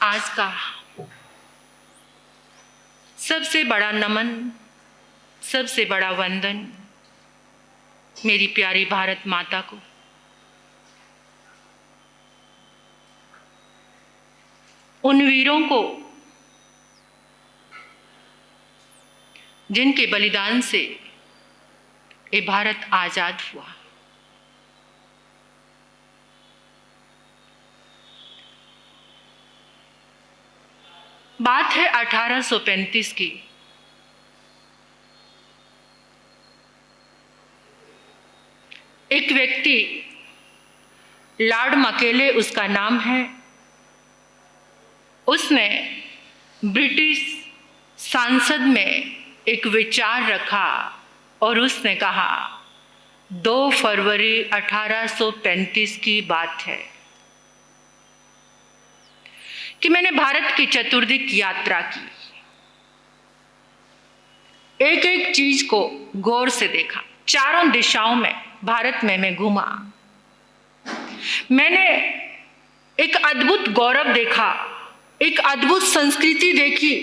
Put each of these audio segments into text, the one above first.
आज का सबसे बड़ा नमन, सबसे बड़ा वंदन मेरी प्यारी भारत माता को। उन वीरों को जिनके बलिदान से ये भारत आजाद हुआ। बात है 1835 की। एक व्यक्ति, लॉर्ड मैकेले उसका नाम है, उसने ब्रिटिश संसद में एक विचार रखा और उसने कहा 2 फरवरी 1835 की बात है कि मैंने भारत की चतुर्दिक यात्रा की। एक एक चीज को गौर से देखा, चारों दिशाओं में भारत में मैं घूमा। मैंने एक अद्भुत गौरव देखा, एक अद्भुत संस्कृति देखी,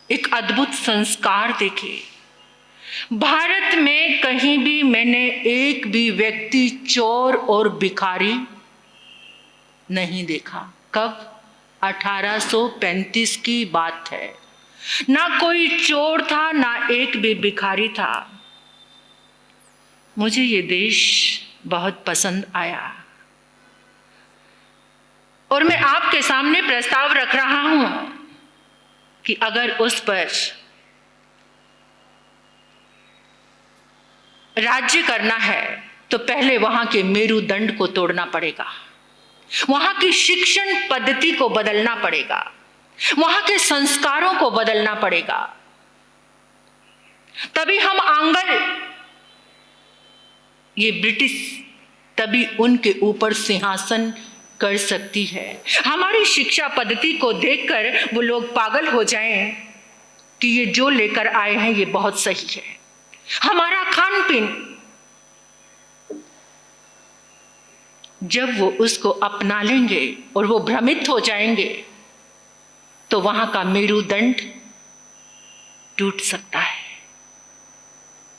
एक अद्भुत संस्कार देखे। भारत में कहीं भी मैंने एक भी व्यक्ति चोर और भिखारी नहीं देखा। कब? 1835 की बात है। ना कोई चोर था, ना एक भी भिखारी था। मुझे ये देश बहुत पसंद आया और मैं आपके सामने प्रस्ताव रख रहा हूं कि अगर उस पर राज्य करना है तो पहले वहां के मेरुदंड को तोड़ना पड़ेगा, वहां की शिक्षण पद्धति को बदलना पड़ेगा, वहां के संस्कारों को बदलना पड़ेगा। तभी हम आंगल, ये ब्रिटिश तभी उनके ऊपर सिंहासन कर सकती है। हमारी शिक्षा पद्धति को देखकर वो लोग पागल हो जाएं कि ये जो लेकर आए हैं ये बहुत सही है। हमारा खान पीन, जब वो उसको अपना लेंगे और वो भ्रमित हो जाएंगे तो वहां का मेरुदंड टूट सकता है।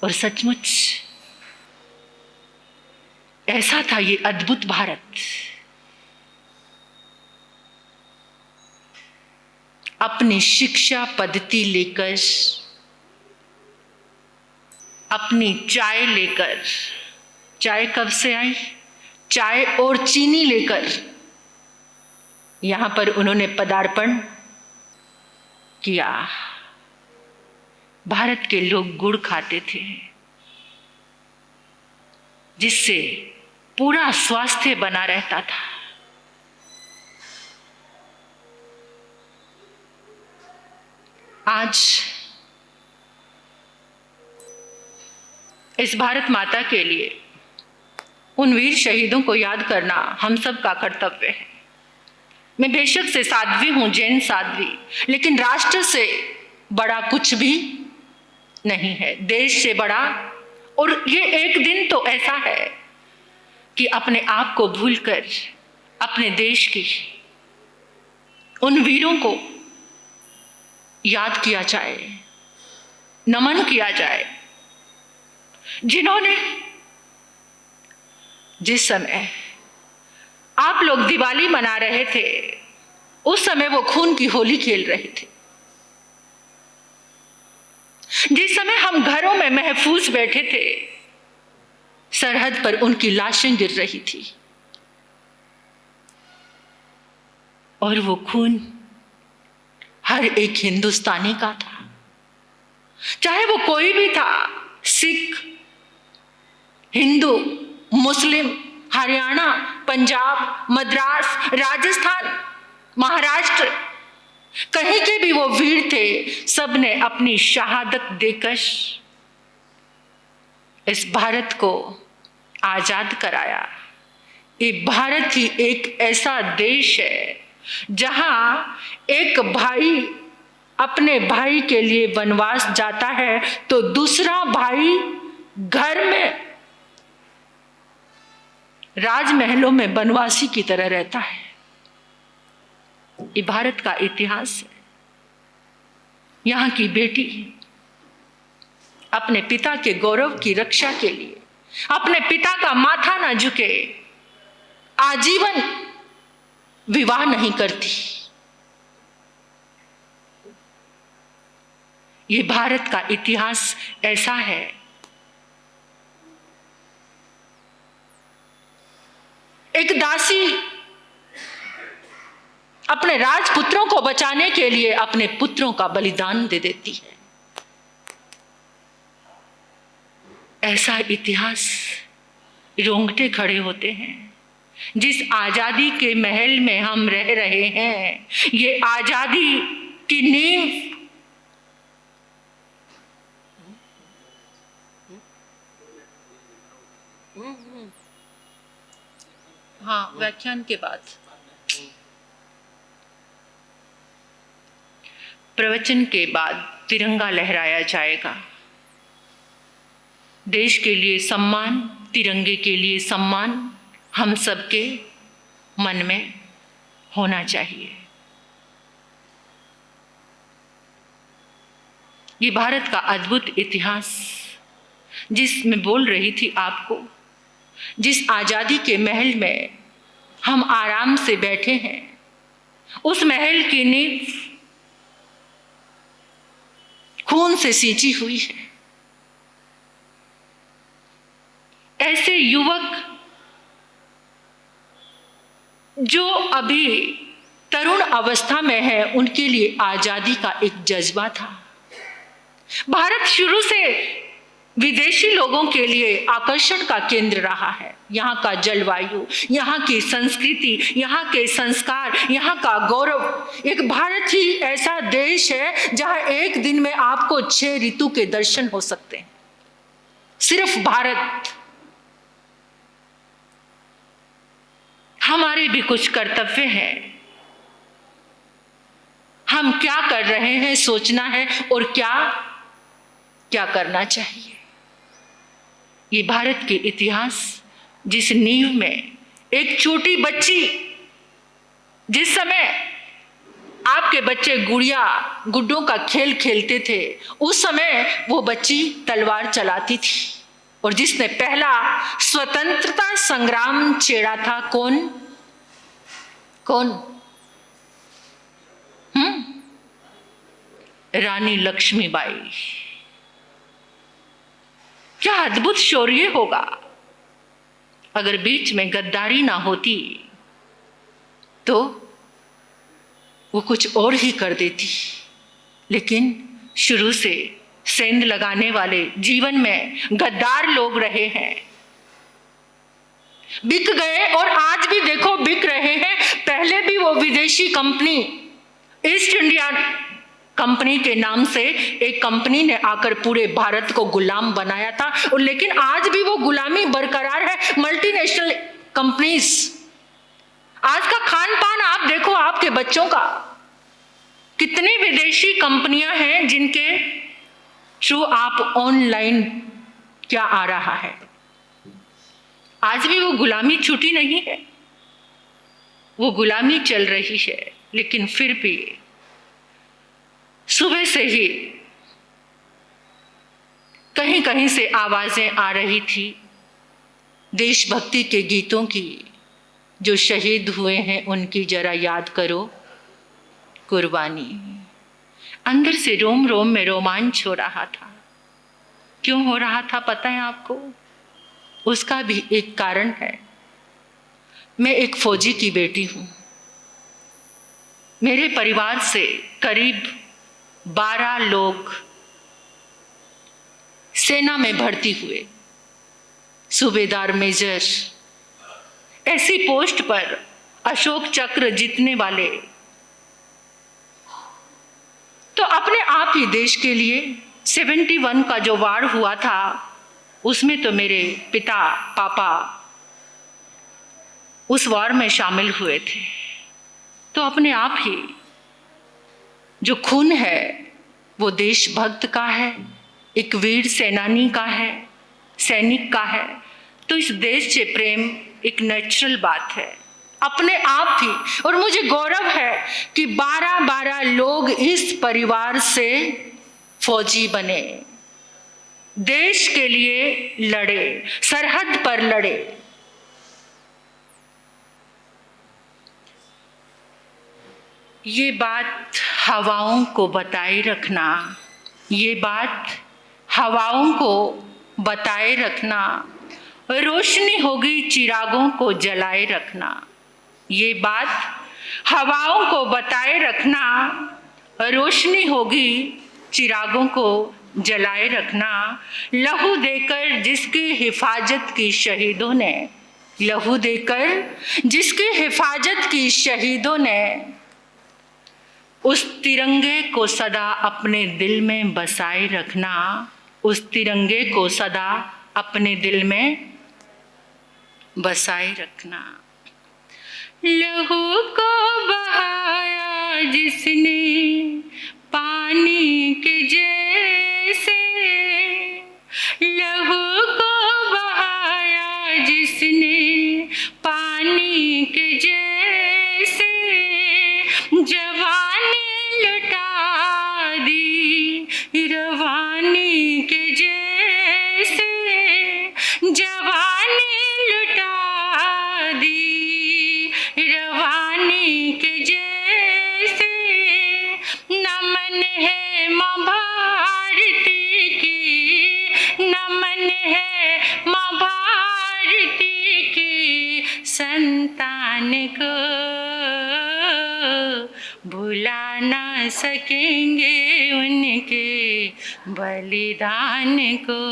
और सचमुच ऐसा था ये अद्भुत भारत। अपनी शिक्षा पद्धति लेकर, अपनी चाय लेकर, चाय कब से आई? चाय और चीनी लेकर यहां पर उन्होंने पदार्पण किया। भारत के लोग गुड़ खाते थे जिससे पूरा स्वास्थ्य बना रहता था। आज इस भारत माता के लिए उन वीर शहीदों को याद करना हम सब का कर्तव्य है। मैं बेशक से साध्वी हूं, जैन साध्वी, लेकिन राष्ट्र से बड़ा कुछ भी नहीं है, देश से बड़ा। और ये एक दिन तो ऐसा है कि अपने आप को भूलकर अपने देश की उन वीरों को याद किया जाए, नमन किया जाए, जिन्होंने जिस समय आप लोग दिवाली मना रहे थे उस समय वो खून की होली खेल रहे थे। जिस समय हम घरों में महफूज बैठे थे, सरहद पर उनकी लाशें गिर रही थी और वो खून हर एक हिंदुस्तानी का था, चाहे वो कोई भी था, सिख, हिंदू, मुस्लिम, हरियाणा, पंजाब, मद्रास, राजस्थान, महाराष्ट्र, कहीं के भी वो वीर थे। सबने अपनी शहादत देकर इस भारत को आजाद कराया। ये भारत ही एक ऐसा देश है जहां एक भाई अपने भाई के लिए वनवास जाता है तो दूसरा भाई घर में राजमहलों में वनवासी की तरह रहता है। ये भारत का इतिहास है। यहाँ की बेटी अपने पिता के गौरव की रक्षा के लिए अपने पिता का माथा न झुके, आजीवन विवाह नहीं करती। ये भारत का इतिहास ऐसा है। एक दासी अपने राजपुत्रों को बचाने के लिए अपने पुत्रों का बलिदान दे देती है। ऐसा इतिहास, रोंगटे खड़े होते हैं। जिस आजादी के महल में हम रह रहे हैं, ये आजादी की नींव व्याख्यान के बाद प्रवचन के बाद तिरंगा लहराया जाएगा। देश के लिए सम्मान, तिरंगे के लिए सम्मान हम सबके मन में होना चाहिए। ये भारत का अद्भुत इतिहास, जिसमें बोल रही थी आपको, जिस आजादी के महल में हम आराम से बैठे हैं, उस महल की नींव खून से सींची हुई है। ऐसे युवक जो अभी तरुण अवस्था में है, उनके लिए आजादी का एक जज्बा था। भारत शुरू से विदेशी लोगों के लिए आकर्षण का केंद्र रहा है। यहाँ का जलवायु, यहाँ की संस्कृति, यहाँ के संस्कार, यहाँ का गौरव। एक भारत ही ऐसा देश है जहाँ एक दिन में आपको 6 ऋतु के दर्शन हो सकते हैं। सिर्फ भारत। हमारे भी कुछ कर्तव्य हैं। हम क्या कर रहे हैं सोचना है, और क्या करना चाहिए। ये भारत के इतिहास, जिस नींव में एक छोटी बच्ची, जिस समय आपके बच्चे गुड़िया गुड्डों का खेल खेलते थे, उस समय वो बच्ची तलवार चलाती थी। और जिसने पहला स्वतंत्रता संग्राम छेड़ा था, कौन? रानी लक्ष्मीबाई। क्या अद्भुत शौर्य होगा। अगर बीच में गद्दारी ना होती तो वो कुछ और ही कर देती। लेकिन शुरू से सेंध लगाने वाले जीवन में गद्दार लोग रहे हैं, बिक गए और आज भी देखो बिक रहे हैं। पहले भी वो विदेशी कंपनी, ईस्ट इंडिया कंपनी के नाम से एक कंपनी ने आकर पूरे भारत को गुलाम बनाया था, और लेकिन आज भी वो गुलामी बरकरार है। मल्टीनेशनल कंपनीज, आज का खान पान आप देखो, आपके बच्चों का, कितनी विदेशी कंपनियां हैं जिनके थ्रू आप ऑनलाइन क्या आ रहा है। आज भी वो गुलामी छूटी नहीं है, वो गुलामी चल रही है। लेकिन फिर भी सुबह से ही कहीं कहीं से आवाजें आ रही थी देशभक्ति के गीतों की। जो शहीद हुए हैं उनकी जरा याद करो कुर्बानी। अंदर से रोम रोम में रोमांच हो रहा था। क्यों हो रहा था पता है आपको? उसका भी एक कारण है। मैं एक फौजी की बेटी हूँ। मेरे परिवार से करीब 12 लोग सेना में भर्ती हुए, सूबेदार, मेजर, ऐसी पोस्ट पर अशोक चक्र जीतने वाले। तो अपने आप ही देश के लिए 71 का जो वार हुआ था, उसमें तो मेरे पिता पापा उस वार में शामिल हुए थे। तो अपने आप ही जो खून है वो देशभक्त का है, एक वीर सेनानी का है, सैनिक का है। तो इस देश से प्रेम एक नेचुरल बात है। अपने आप ही। और मुझे गौरव है कि 12-12 लोग इस परिवार से फौजी बने, देश के लिए लड़े, सरहद पर लड़े। ये बात हवाओं को बताए रखना, ये बात हवाओं को बताए रखना, रोशनी होगी चिरागों को जलाए रखना। ये बात हवाओं को बताए रखना, रोशनी होगी चिरागों को जलाए रखना। लहू देकर जिसकी हिफाजत की शहीदों ने, लहू देकर जिसकी हिफाजत की शहीदों ने, उस तिरंगे को सदा अपने दिल में बसाए रखना, उस तिरंगे को सदा अपने दिल में बसाए रखना। लहू को बहाया जिसने पानी के जैसे, लहू को बहाया जिसने पानी के जैसे, जवानी लुटा दी रवानी के जैसे, जवानी लुटा दी रवानी के जैसे। नमन है माँ भारती की, नमन है माँ भारती की संतान को, भुला ना सकेंगे उनके बलिदान को,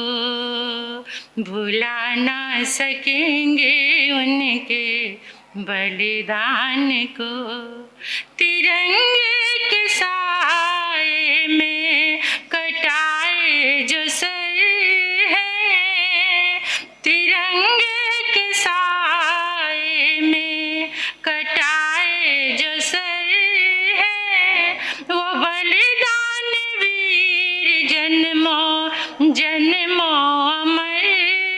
भुला ना सकेंगे उनके बलिदान को। तिरंगे के साए में कटाए जो सर है, तिरंगे के साए में कटाए जो सर है, वो बलिदान वीर जन्मों जन्मों अमर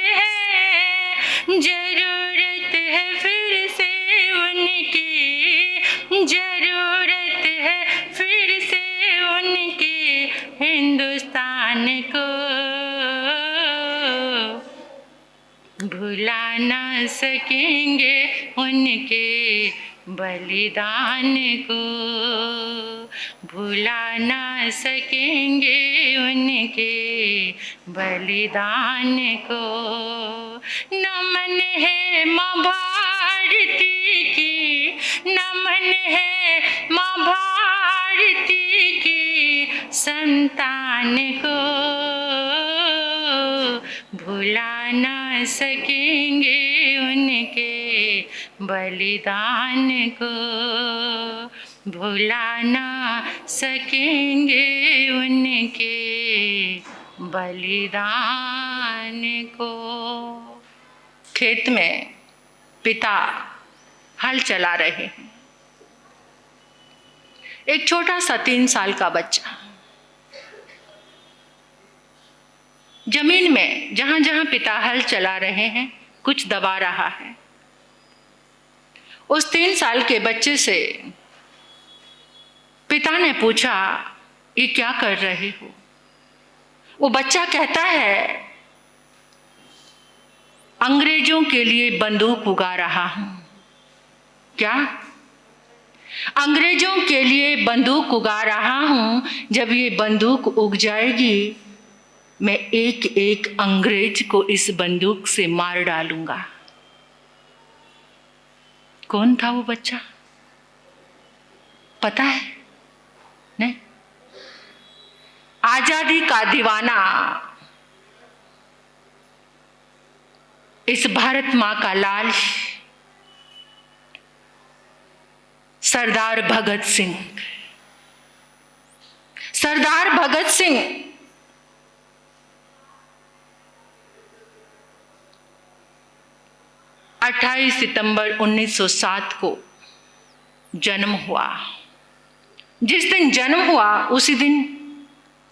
है। जरूरत है फिर से उनकी, जरूरत है फिर से उनकी हिंदुस्तान को, भुला ना सकेंगे उनके बलिदान को, भुला ना सकेंगे उनके बलिदान को। नमन है माँ भारती की, नमन है माँ भारती की संतान को, भुला ना सकेंगे उनके बलिदान को, भुला ना सकेंगे उनके बलिदान को। खेत में पिता हल चला रहे हैं। एक छोटा सा 3 साल का बच्चा जमीन में जहां जहां पिता हल चला रहे हैं कुछ दबा रहा है। उस 3 साल के बच्चे से पिता ने पूछा, ये क्या कर रहे हो? वो बच्चा कहता है, अंग्रेजों के लिए बंदूक उगा रहा हूं। क्या? अंग्रेजों के लिए बंदूक उगा रहा हूं। जब ये बंदूक उग जाएगी मैं एक एक अंग्रेज को इस बंदूक से मार डालूंगा। कौन था वो बच्चा? पता है? नहीं? आजादी का दीवाना, इस भारत मां का लाल, सरदार भगत सिंह। सरदार भगत सिंह 28 सितंबर 1907 को जन्म हुआ। जिस दिन जन्म हुआ उसी दिन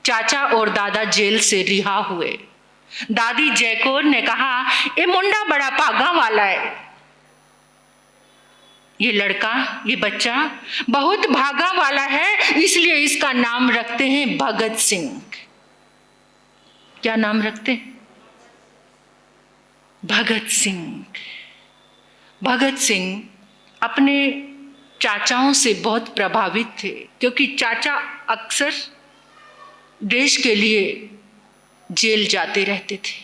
चाचा और दादा जेल से रिहा हुए। दादी जयकौर ने कहा, ये मुंडा बड़ा पागा वाला है, ये लड़का, ये बच्चा बहुत भागा वाला है, इसलिए इसका नाम रखते हैं भगत सिंह। क्या नाम रखते हैं? भगत सिंह। भगत सिंह अपने चाचाओं से बहुत प्रभावित थे, क्योंकि चाचा अक्सर देश के लिए जेल जाते रहते थे।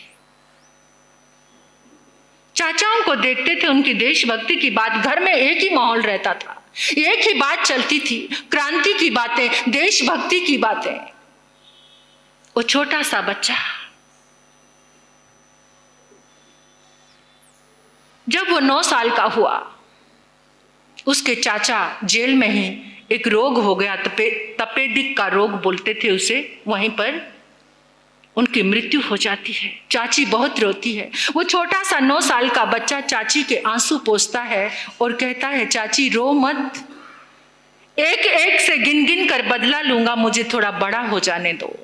चाचाओं को देखते थे, उनकी देशभक्ति की बात, घर में एक ही माहौल रहता था, एक ही बात चलती थी, क्रांति की बातें, देशभक्ति की बातें। वो छोटा सा बच्चा जब वो 9 साल का हुआ, उसके चाचा जेल में ही एक रोग हो गया, तपेदिक का रोग बोलते थे उसे, वहीं पर उनकी मृत्यु हो जाती है। चाची बहुत रोती है। वो छोटा सा 9 साल का बच्चा चाची के आंसू पोंछता है और कहता है, चाची रो मत, एक एक से गिन गिन कर बदला लूंगा, मुझे थोड़ा बड़ा हो जाने दो।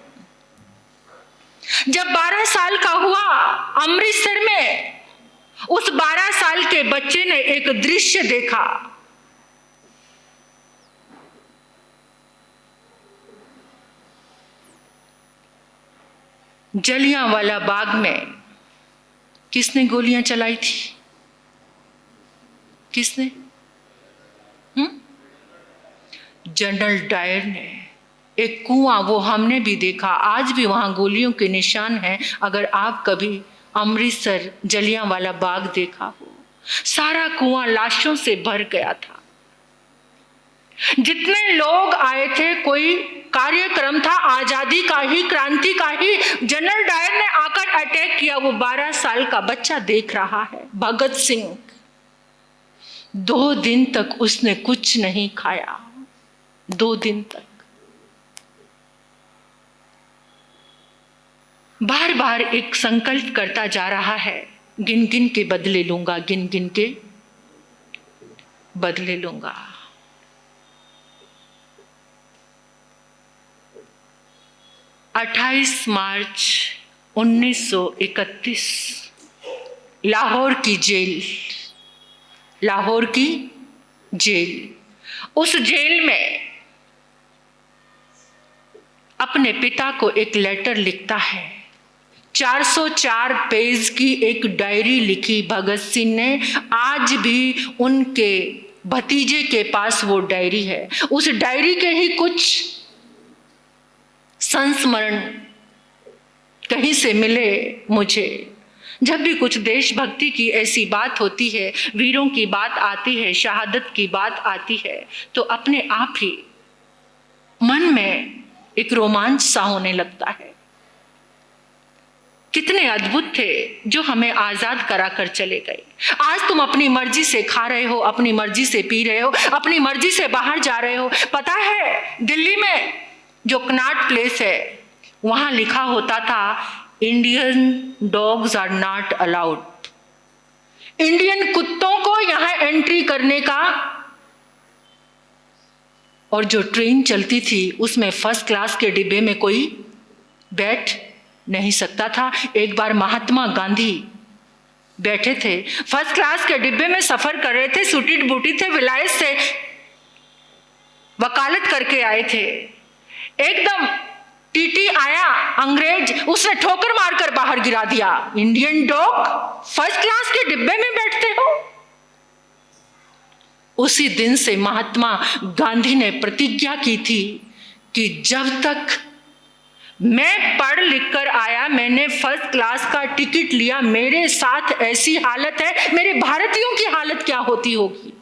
जब 12 साल का हुआ, अमृतसर में उस 12 साल के बच्चे ने एक दृश्य देखा। जलियांवाला बाग में किसने गोलियां चलाई थी? किसने? जनरल डायर ने। एक कुआं, वो हमने भी देखा, आज भी वहां गोलियों के निशान हैं। अगर आप कभी अमृतसर जलियांवाला बाग देखा हो, सारा कुआं लाशों से भर गया था। जितने लोग आए थे, कोई कार्यक्रम था आजादी का ही, क्रांति का ही, जनरल डायर ने आकर अटैक किया। वो 12 साल का बच्चा देख रहा है। भगत सिंह 2 दिन तक उसने कुछ नहीं खाया, 2 दिन तक। बार बार एक संकल्प करता जा रहा है, गिन गिन के बदले लूंगा, गिन गिन के बदले लूंगा। मार्च 1931 लाहौर की जेल, लाहौर की जेल। उस जेल में अपने पिता को एक लेटर लिखता है। 404 पेज की एक डायरी लिखी भगत सिंह ने। आज भी उनके भतीजे के पास वो डायरी है। उस डायरी के ही कुछ संस्मरण कहीं से मिले मुझे। जब भी कुछ देशभक्ति की ऐसी बात होती है, वीरों की बात आती है, शहादत की बात आती है, तो अपने आप ही मन में एक रोमांच सा होने लगता है। कितने अद्भुत थे जो हमें आजाद करा कर चले गए। आज तुम अपनी मर्जी से खा रहे हो, अपनी मर्जी से पी रहे हो, अपनी मर्जी से बाहर जा रहे हो। पता है, दिल्ली में जो कनॉट प्लेस है, वहां लिखा होता था, Indian dogs are not allowed. Indian कुत्तों को यहां एंट्री करने का। और जो ट्रेन चलती थी उसमें फर्स्ट क्लास के डिब्बे में कोई बैठ नहीं सकता था। एक बार महात्मा गांधी बैठे थे, फर्स्ट क्लास के डिब्बे में सफर कर रहे थे, सूटिड बूटी थे, विलायत से वकालत करके आए थे। एकदम टीटी आया अंग्रेज, उसने ठोकर मारकर बाहर गिरा दिया। इंडियन डॉग, फर्स्ट क्लास के डिब्बे में बैठते हो। उसी दिन से महात्मा गांधी ने प्रतिज्ञा की थी कि जब तक मैं पढ़ लिख कर आया, मैंने फर्स्ट क्लास का टिकट लिया, मेरे साथ ऐसी हालत है, मेरे भारतीयों की हालत क्या होती होगी।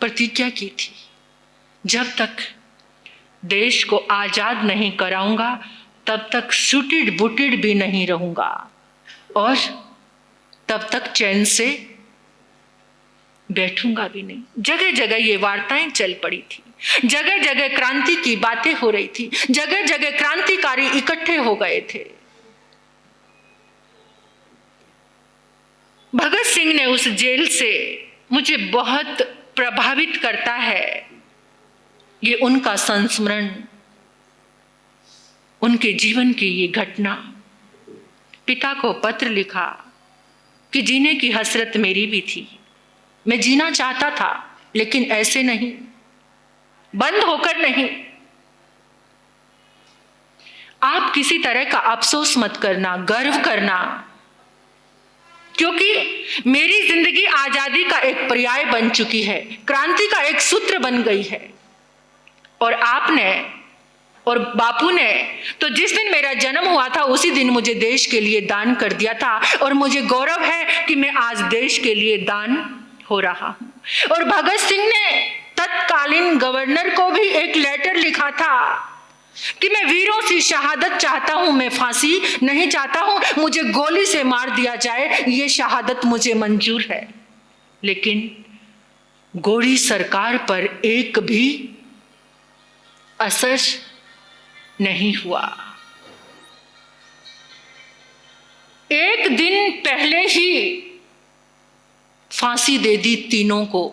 प्रतिज्ञा की थी, जब तक देश को आजाद नहीं कराऊंगा तब तक सूटिड बुटिड भी नहीं रहूंगा, और तब तक चैन से बैठूंगा भी नहीं। जगह जगह ये वार्ताएं चल पड़ी थी, जगह जगह क्रांति की बातें हो रही थी, जगह जगह क्रांतिकारी इकट्ठे हो गए थे। भगत सिंह ने उस जेल से मुझे बहुत प्रभावित करता है ये उनका संस्मरण, उनके जीवन की ये घटना। पिता को पत्र लिखा कि जीने की हसरत मेरी भी थी, मैं जीना चाहता था, लेकिन ऐसे नहीं, बंद होकर नहीं। आप किसी तरह का अफसोस मत करना, गर्व करना, क्योंकि मेरी जिंदगी आजादी का एक पर्याय बन चुकी है, क्रांति का एक सूत्र बन गई है। और आपने और बापू ने तो जिस दिन मेरा जन्म हुआ था उसी दिन मुझे देश के लिए दान कर दिया था, और मुझे गौरव है कि मैं आज देश के लिए दान हो रहा हूं। और भगत सिंह ने तत्कालीन गवर्नर को भी एक लेटर लिखा था कि मैं वीरों की शहादत चाहता हूं, मैं फांसी नहीं चाहता हूं, मुझे गोली से मार दिया जाए, ये शहादत मुझे मंजूर है। लेकिन गोरी सरकार पर एक भी असर नहीं हुआ। एक दिन पहले ही फांसी दे दी तीनों को,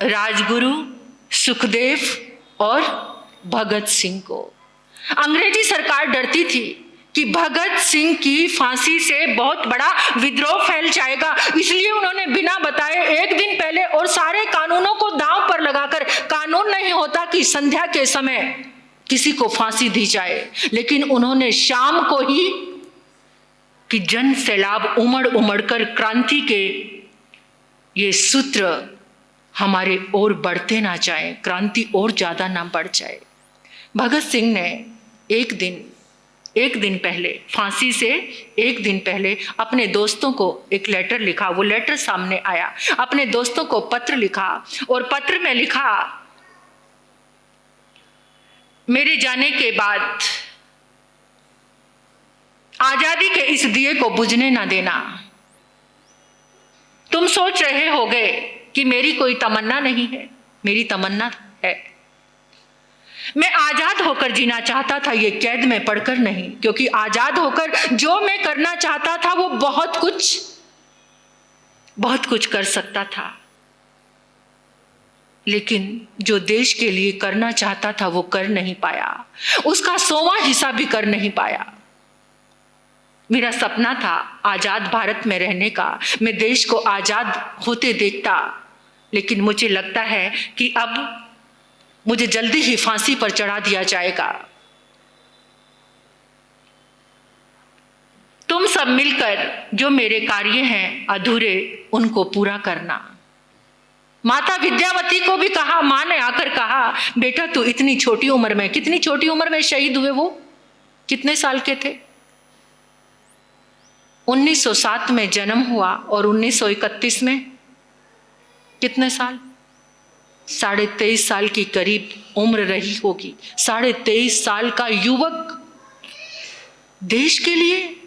राजगुरु, सुखदेव और भगत सिंह को। अंग्रेजी सरकार डरती थी कि भगत सिंह की फांसी से बहुत बड़ा विद्रोह फैल जाएगा, इसलिए उन्होंने बिना बताए एक दिन पहले और सारे कानूनों को दांव पर लगाकर, कानून नहीं होता कि संध्या के समय किसी को फांसी दी जाए, लेकिन उन्होंने शाम को ही कि जन सैलाब उमड़ उमड़ कर क्रांति के ये सूत्र हमारे ओर बढ़ते ना जाए, क्रांति और ज्यादा ना बढ़ जाए। भगत सिंह ने एक दिन पहले, फांसी से एक दिन पहले अपने दोस्तों को एक लेटर लिखा। वो लेटर सामने आया, अपने दोस्तों को पत्र लिखा, और पत्र में लिखा, मेरे जाने के बाद आजादी के इस दिए को बुझने ना देना। तुम सोच रहे होगे कि मेरी कोई तमन्ना नहीं है, मेरी तमन्ना है। मैं आजाद होकर जीना चाहता था, ये कैद में पढ़कर नहीं, क्योंकि आजाद होकर जो मैं करना चाहता था वो बहुत कुछ कर सकता था, लेकिन जो देश के लिए करना चाहता था वो कर नहीं पाया, उसका 100वां हिस्सा भी कर नहीं पाया। मेरा सपना था आजाद भारत में रहने का, मैं देश को आजाद होते देखता, लेकिन मुझे लगता है कि अब मुझे जल्दी ही फांसी पर चढ़ा दिया जाएगा। तुम सब मिलकर जो मेरे कार्य हैं अधूरे, उनको पूरा करना। माता विद्यावती को भी कहा, मां ने आकर कहा, बेटा तू इतनी छोटी उम्र में, कितनी छोटी उम्र में शहीद हुए वो, कितने साल के थे? 1907 में जन्म हुआ और 1931 में कितने साल? 23.5 साल की करीब उम्र रही होगी। 23.5 साल का युवक देश के लिए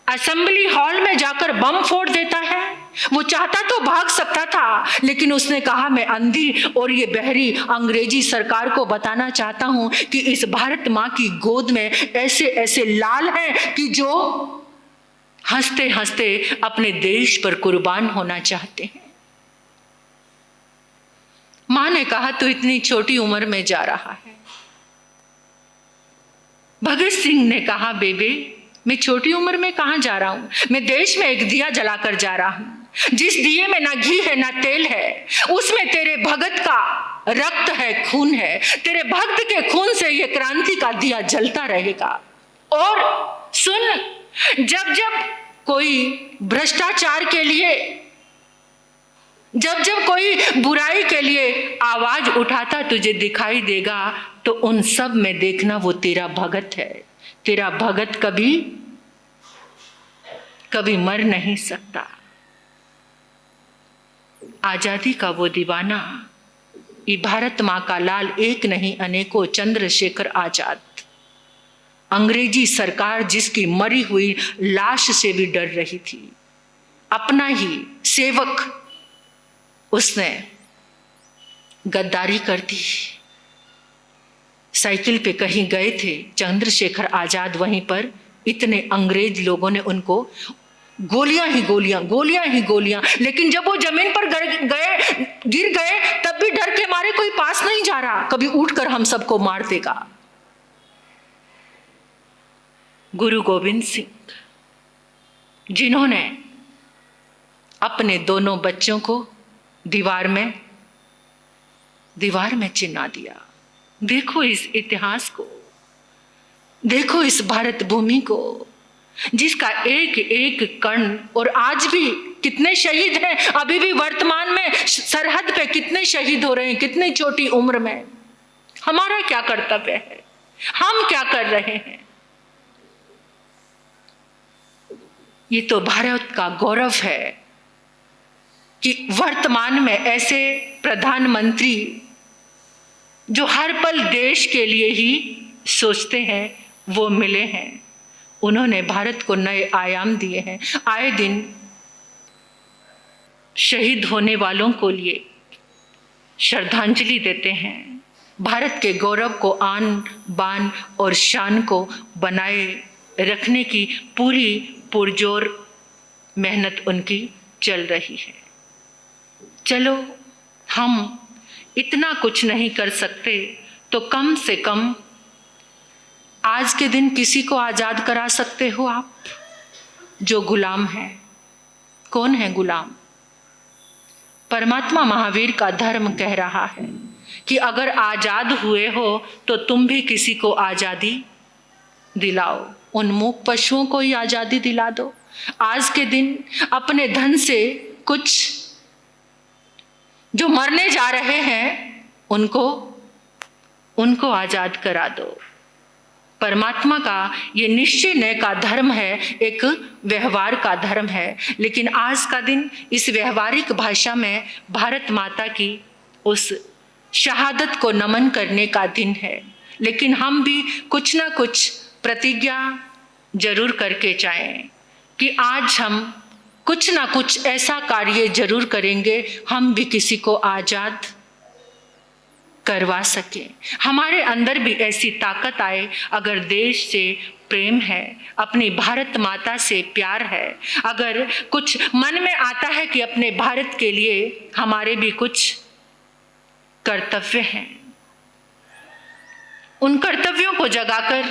असेंबली हॉल में जाकर बम फोड़ देता है। वो चाहता तो भाग सकता था, लेकिन उसने कहा, मैं अंधी और ये बहरी अंग्रेजी सरकार को बताना चाहता हूं कि इस भारत मां की गोद में ऐसे ऐसे लाल हैं कि जो हंसते हंसते अपने देश पर कुर्बान होना चाहते हैं। मां ने कहा, तू इतनी छोटी उम्र में जा रहा है। भगत सिंह ने कहा, बेबे मैं छोटी उम्र में कहां जा रहा हूं, मैं देश में एक दिया जलाकर जा रहा हूं, जिस दिए में ना घी है ना तेल है, उसमें तेरे भगत का रक्त है, खून है। तेरे भक्त के खून से ये क्रांति का दिया जलता रहेगा। और सुन, जब जब कोई भ्रष्टाचार के लिए, जब जब कोई बुराई के लिए आवाज उठाता तुझे दिखाई देगा, तो उन सब में देखना वो तेरा भगत है। तेरा भगत कभी कभी मर नहीं सकता। आजादी का वो दीवाना, ये भारत मां का लाल, एक नहीं अनेकों, चंद्रशेखर आजाद। अंग्रेजी सरकार जिसकी मरी हुई लाश से भी डर रही थी, अपना ही सेवक उसने गद्दारी कर दी। साइकिल पे कहीं गए थे चंद्रशेखर आजाद, वहीं पर इतने अंग्रेज लोगों ने उनको गोलियां ही गोलियां, लेकिन जब वो जमीन पर गिर गए तब भी डर के मारे कोई पास नहीं जा रहा, कभी उठकर हम सबको मार देगा। गुरु गोविंद सिंह जिन्होंने अपने दोनों बच्चों को दीवार में चिन्हा दिया। देखो इस इतिहास को, देखो इस भारत भूमि को, जिसका एक एक कण, और आज भी कितने शहीद हैं, अभी भी वर्तमान में सरहद पे कितने शहीद हो रहे हैं, कितनी छोटी उम्र में। हमारा क्या कर्तव्य है, हम क्या कर रहे हैं? ये तो भारत का गौरव है कि वर्तमान में ऐसे प्रधानमंत्री जो हर पल देश के लिए ही सोचते हैं, वो मिले हैं। उन्होंने भारत को नए आयाम दिए हैं। आए दिन शहीद होने वालों को लिए श्रद्धांजलि देते हैं। भारत के गौरव को, आन बान और शान को बनाए रखने की पूरी पुरजोर मेहनत उनकी चल रही है। चलो, हम इतना कुछ नहीं कर सकते तो कम से कम आज के दिन किसी को आज़ाद करा सकते हो आप जो गुलाम है। कौन है गुलाम? परमात्मा महावीर का धर्म कह रहा है कि अगर आज़ाद हुए हो तो तुम भी किसी को आज़ादी दिलाओ। उन मूक पशुओं को ही आज़ादी दिला दो। आज के दिन अपने धन से कुछ जो मरने जा रहे हैं उनको आज़ाद करा दो। परमात्मा का ये निश्चय का धर्म है, एक व्यवहार का धर्म है। लेकिन आज का दिन इस व्यवहारिक भाषा में भारत माता की उस शहादत को नमन करने का दिन है। लेकिन हम भी कुछ ना कुछ प्रतिज्ञा जरूर करके जाएं कि आज हम कुछ ना कुछ ऐसा कार्य जरूर करेंगे, हम भी किसी को आज़ाद करवा सके। हमारे अंदर भी ऐसी ताकत आए, अगर देश से प्रेम है, अपनी भारत माता से प्यार है, अगर कुछ मन में आता है कि अपने भारत के लिए हमारे भी कुछ कर्तव्य हैं, उन कर्तव्यों को जगाकर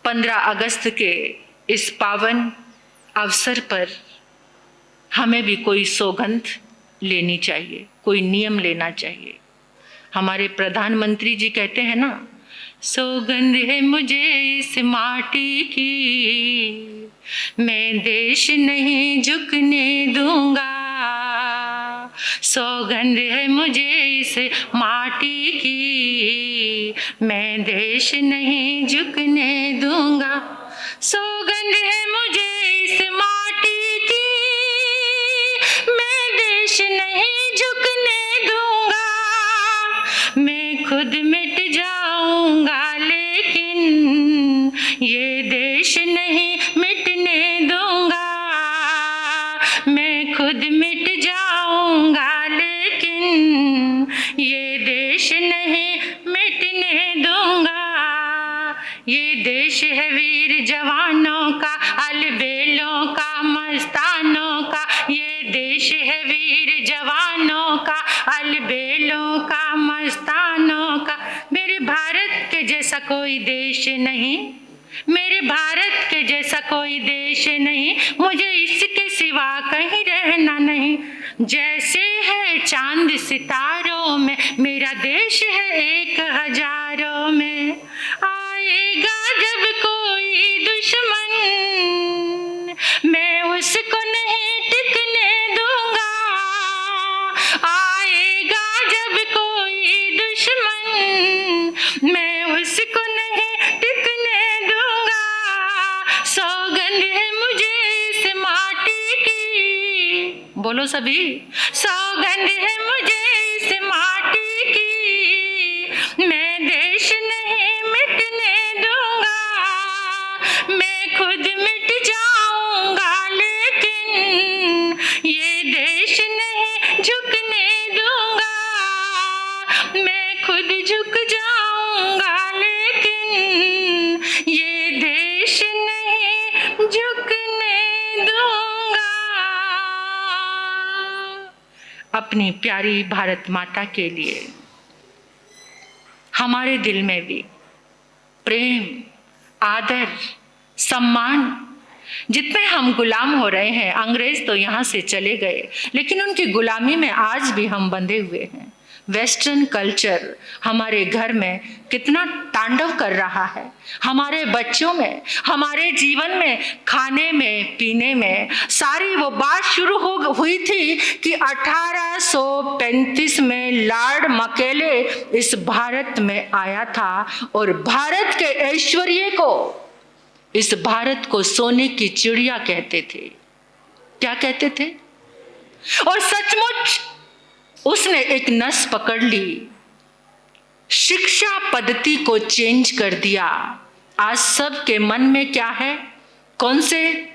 15 अगस्त के इस पावन अवसर पर हमें भी कोई सौगंध लेनी चाहिए, कोई नियम लेना चाहिए। हमारे प्रधानमंत्री जी कहते हैं ना, सौगंध है मुझे इस माटी की, मैं देश नहीं झुकने दूंगा। सौगंध है मुझे इस माटी की, मैं देश नहीं झुकने दूंगा। सौगंध है मुझे इस माटी की, मैं देश नहीं झुकने दूंगा। मैं खुद मिट जाऊंगा लेकिन ये देश नहीं मिटने दूंगा। मैं खुद मिट जाऊंगा लेकिन ये देश नहीं मिटने दूंगा। ये देश है वीर जवानों का, अलबेलों का, मस्तानों का। ये देश है वीर जवानों का, अलबेलों का, मस्तानों का। मेरे भारत के जैसा कोई देश नहीं, मेरे भारत के जैसा कोई देश नहीं, मुझे इसके सिवा कहीं रहना नहीं। जैसे है चांद सितारों में, मेरा देश है 1000 में। आएगा जब कोई दुश्मन, मैं उसको नहीं टिकने दूंगा। आएगा जब कोई दुश्मन, मैं उसको नहीं टिकने दूंगा। सौगंध है मुझे इस माटी की, बोलो सभी, सौगंध है मुझे इस माटी की, मैं देश नहीं मिटने दूंगा। मैं खुद मिट जाऊंगा लेकिन ये देश नहीं झुकने दूंगा। मैं खुद झुक जाऊंगा लेकिन ये देश नहीं झुकने दूंगा। अपनी प्यारी भारत माता के लिए हमारे दिल में भी प्रेम, आदर, सम्मान जितने हम गुलाम हो रहे हैं, अंग्रेज तो यहाँ से चले गए, लेकिन उनकी गुलामी में आज भी हम बंधे हुए हैं। वेस्टर्न कल्चर हमारे घर में कितना तांडव कर रहा है, हमारे बच्चों में, हमारे जीवन में, खाने में, पीने में। सारी वो बात शुरू हुई थी कि 1835 में लॉर्ड मकेले इस भारत में आया था और भारत के ऐश्वर्य को, इस भारत को सोने की चिड़िया कहते थे। क्या कहते थे? और सचमुच उसने एक नस पकड़ ली, शिक्षा पद्धति को चेंज कर दिया। आज सबके मन में क्या है? कौन से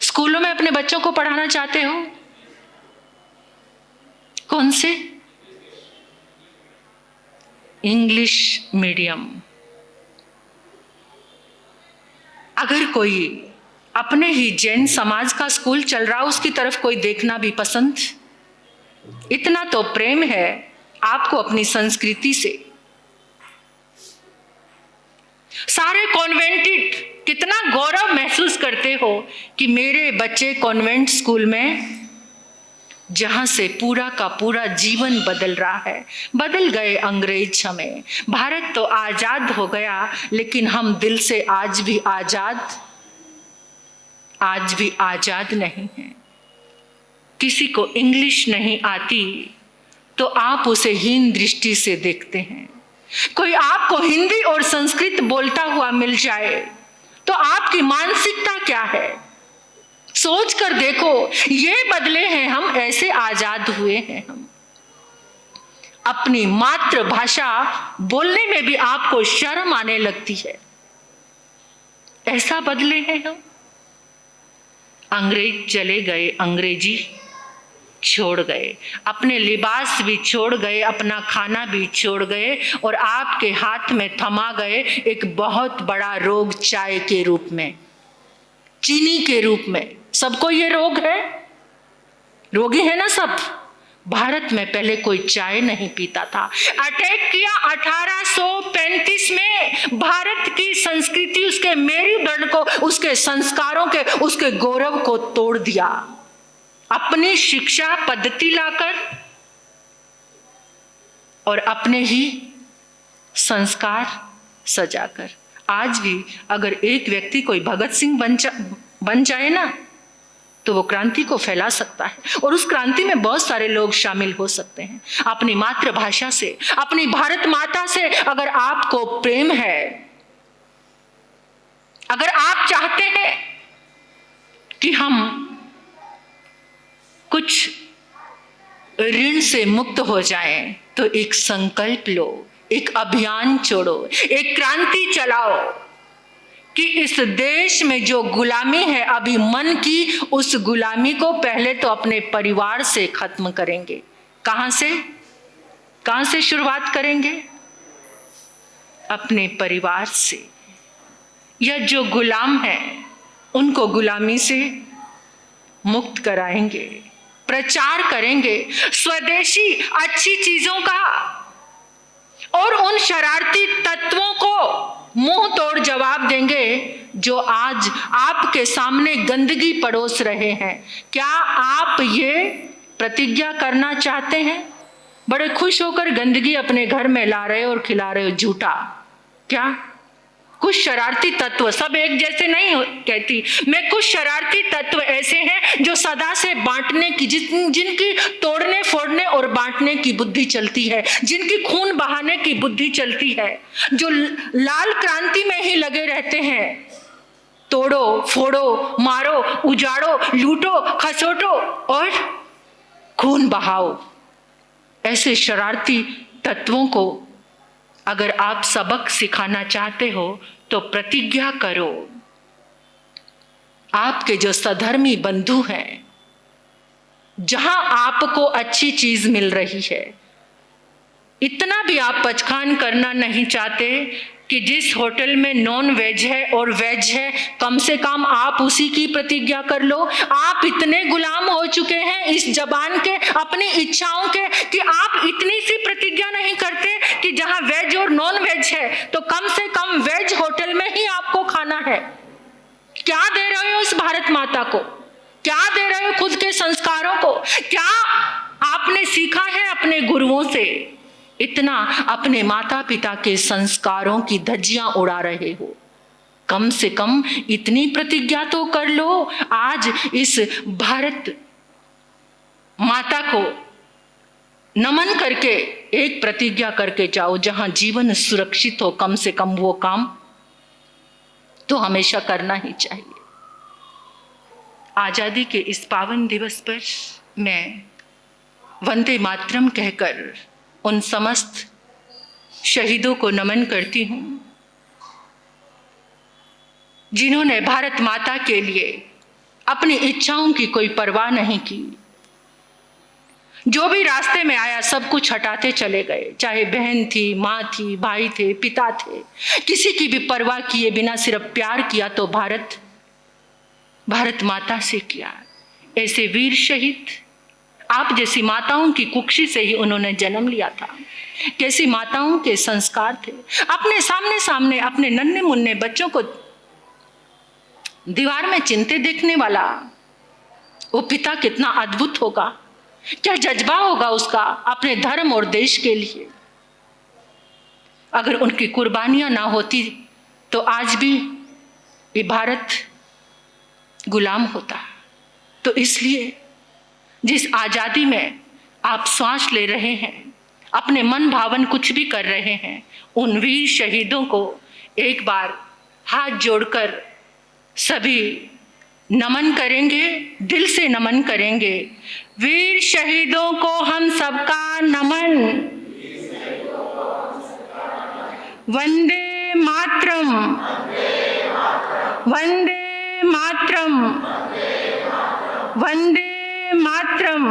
स्कूलों में अपने बच्चों को पढ़ाना चाहते हो? कौन से? English medium. अगर कोई अपने ही जैन समाज का स्कूल चल रहा, उसकी तरफ कोई देखना भी पसंद? इतना तो प्रेम है आपको अपनी संस्कृति से। सारे कॉन्वेंटेड कितना गौरव महसूस करते हो कि मेरे बच्चे कॉन्वेंट स्कूल में, जहां से पूरा का पूरा जीवन बदल रहा है। बदल गए अंग्रेज हमें, भारत तो आजाद हो गया, लेकिन हम दिल से आज भी आजाद नहीं हैं। किसी को इंग्लिश नहीं आती तो आप उसे हीन दृष्टि से देखते हैं। कोई आपको हिंदी और संस्कृत बोलता हुआ मिल जाए तो आपकी मानसिकता क्या है? सोच कर देखो, ये बदले हैं हम, ऐसे आजाद हुए हैं हम। अपनी मातृभाषा बोलने में भी आपको शर्म आने लगती है, ऐसा बदले हैं हम। अंग्रेज चले गए, अंग्रेजी छोड़ गए, अपने लिबास भी छोड़ गए, अपना खाना भी छोड़ गए, और आपके हाथ में थमा गए एक बहुत बड़ा रोग, चाय के रूप में, चीनी के रूप में। सबको ये रोग है, रोगी है ना सब। भारत में पहले कोई चाय नहीं पीता था। अटैक किया 1835 में, भारत की संस्कृति, उसके मेरुदंड को, उसके संस्कारों के, उसके गौरव को तोड़ दिया। अपनी शिक्षा पद्धति लाकर और अपने ही संस्कार सजाकर। आज भी अगर एक व्यक्ति कोई भगत सिंह बन जाए ना, तो वो क्रांति को फैला सकता है, और उस क्रांति में बहुत सारे लोग शामिल हो सकते हैं। अपनी मातृभाषा से, अपनी भारत माता से अगर आपको प्रेम है, अगर आप चाहते हैं कि हम कुछ ऋण से मुक्त हो जाएं, तो एक संकल्प लो, एक अभियान छोड़ो, एक क्रांति चलाओ कि इस देश में जो गुलामी है अभी मन की, उस गुलामी को पहले तो अपने परिवार से खत्म करेंगे। कहां से शुरुआत करेंगे? अपने परिवार से। या जो गुलाम है उनको गुलामी से मुक्त कराएंगे, प्रचार करेंगे स्वदेशी अच्छी चीजों का, और उन शरारती तत्वों को मुंह तोड़ जवाब देंगे जो आज आपके सामने गंदगी परोस रहे हैं। क्या आप ये प्रतिज्ञा करना चाहते हैं? बड़े खुश होकर गंदगी अपने घर में ला रहे हो और खिला रहे हो, झूठा। क्या कुछ शरारती तत्व, सब एक जैसे नहीं कहती मैं, कुछ शरारती तत्व ऐसे हैं जो सदा से बांटने की, जिनकी तोड़ने फोड़ने और बांटने की बुद्धि चलती है, जिनकी खून बहाने की बुद्धि चलती है, जो लाल क्रांति में ही लगे रहते हैं। तोड़ो फोड़ो, मारो, उजाड़ो, लूटो, खसोटो और खून बहाओ। ऐसे शरारती तत्वों को अगर आप सबक सिखाना चाहते हो तो प्रतिज्ञा करो। आपके जो सधर्मी बंधु हैं, जहां आपको अच्छी चीज मिल रही है, इतना भी आप पचखान करना नहीं चाहते कि जिस होटल में नॉन वेज है और वेज है, कम से कम आप उसी की प्रतिज्ञा कर लो। आप इतने गुलाम हो चुके हैं इस जबान के, अपनी इच्छाओं के, कि आप इतनी सी प्रतिज्ञा नहीं करते कि जहां वेज और नॉन वेज है तो कम से कम वेज होटल में ही आपको खाना है। क्या दे रहे हो उस भारत माता को? क्या दे रहे हो खुद के संस्कारों को? क्या आपने सीखा है अपने गुरुओं से? इतना अपने माता पिता के संस्कारों की धज्जियां उड़ा रहे हो। कम से कम इतनी प्रतिज्ञा तो कर लो। आज इस भारत माता को नमन करके एक प्रतिज्ञा करके जाओ, जहां जीवन सुरक्षित हो। कम से कम वो काम तो हमेशा करना ही चाहिए। आजादी के इस पावन दिवस पर मैं वंदे मातरम कहकर उन समस्त शहीदों को नमन करती हूं, जिन्होंने भारत माता के लिए अपनी इच्छाओं की कोई परवाह नहीं की। जो भी रास्ते में आया सब कुछ हटाते चले गए, चाहे बहन थी, माँ थी, भाई थे, पिता थे, किसी की भी परवाह किए बिना सिर्फ प्यार किया तो भारत माता से किया। ऐसे वीर शहीद, आप जैसी माताओं की कुक्षी से ही उन्होंने जन्म लिया था। कैसी माताओं के संस्कार थे। अपने सामने अपने नन्हे मुन्ने बच्चों को दीवार में चिंते देखने वाला वो पिता कितना अद्भुत होगा, क्या जज्बा होगा उसका अपने धर्म और देश के लिए। अगर उनकी कुर्बानियां ना होती तो आज भी ये भारत गुलाम होता। तो इसलिए जिस आजादी में आप सांस ले रहे हैं, अपने मन भावन कुछ भी कर रहे हैं, उन वीर शहीदों को एक बार हाथ जोड़कर सभी नमन करेंगे, दिल से नमन करेंगे। वीर शहीदों को हम सबका नमन। वंदे मातरम, वंदे मातरम, वंदे मातरम।